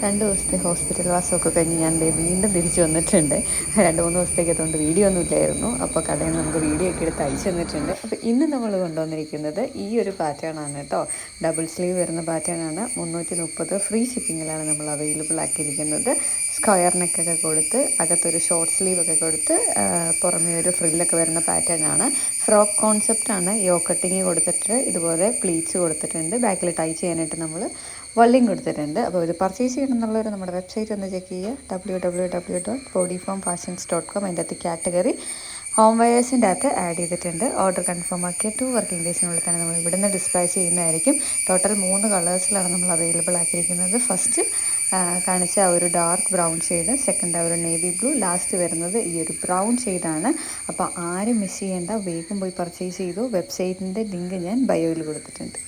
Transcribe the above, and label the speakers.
Speaker 1: 2 ദിവസത്തെ ഹോസ്പിറ്റൽ വാസമൊക്കെ കഴിഞ്ഞ് ഞാൻ ദേ വീണ്ടും തിരിച്ച് വന്നിട്ടുണ്ട്. 2-3 ദിവസത്തേക്ക് അതുകൊണ്ട് വീഡിയോ ഒന്നും ഇല്ലായിരുന്നു. അപ്പോൾ കടയിൽ നിന്ന് നമുക്ക് വീഡിയോ ഒക്കെ എടുത്ത് അയച്ചു തന്നിട്ടുണ്ട്. അപ്പോൾ ഇന്ന് നമ്മൾ കൊണ്ടുവന്നിരിക്കുന്നത് ഈ ഒരു പാറ്റേൺ ആണ് കേട്ടോ. ഡബിൾ സ്ലീവ് വരുന്ന പാറ്റേൺ ആണ്. 330 ഫ്രീ ഷിപ്പിങ്ങിലാണ് നമ്മൾ അവൈലബിൾ ആക്കിയിരിക്കുന്നത്. സ്ക്വയർ നെക്കൊക്കെ കൊടുത്ത് അകത്തൊരു ഷോർട്ട് സ്ലീവ് ഒക്കെ കൊടുത്ത് പുറമേ ഒരു ഫ്രില്ലൊക്കെ വരുന്ന പാറ്റേൺ ആണ്. ഫ്രോക്ക് കോൺസെപ്റ്റാണ്. യോ കട്ടിങ് കൊടുത്തിട്ട് ഇതുപോലെ പ്ലീറ്റ്സ് കൊടുത്തിട്ടുണ്ട്. ബാക്കിൽ ടൈ ചെയ്യാനായിട്ട് നമ്മൾ വള്ളിയും കൊടുത്തിട്ടുണ്ട്. അപ്പോൾ ഇത് പർച്ചേസ് ചെയ്യണമെന്നുള്ളവർ നമ്മുടെ വെബ്സൈറ്റ് ഒന്ന് ചെക്ക് ചെയ്യുക, www.bodyformfashions.com. അതിൻ്റെ അകത്ത് കാറ്റഗറി ഹോം വെയേഴ്സിൻ്റെ അകത്ത് ആഡ് ചെയ്തിട്ടുണ്ട്. ഓർഡർ കൺഫേം ആക്കിയ 2 വർക്കിംഗ് ഡേയ്സിനുള്ളിൽ തന്നെ നമ്മൾ ഇവിടുന്ന് ഡിസ്പാച്ച് ചെയ്യുന്നതായിരിക്കും. ടോട്ടൽ 3 കളേഴ്സിലാണ് നമ്മൾ അവൈലബിൾ ആക്കിയിരിക്കുന്നത്. ഫസ്റ്റ് കാണിച്ച ആ ഒരു ഡാർക്ക് ബ്രൗൺ ഷെയ്ഡ്, സെക്കൻഡ് ആ ഒരു നേവി ബ്ലൂ, ലാസ്റ്റ് വരുന്നത് ഈ ഒരു ബ്രൗൺ ഷെയ്ഡാണ്. അപ്പോൾ ആരും മിസ് ചെയ്യേണ്ട, വേഗം പോയി പർച്ചേസ് ചെയ്തു. വെബ്സൈറ്റിൻ്റെ ലിങ്ക് ഞാൻ ബയോയിൽ കൊടുത്തിട്ടുണ്ട്.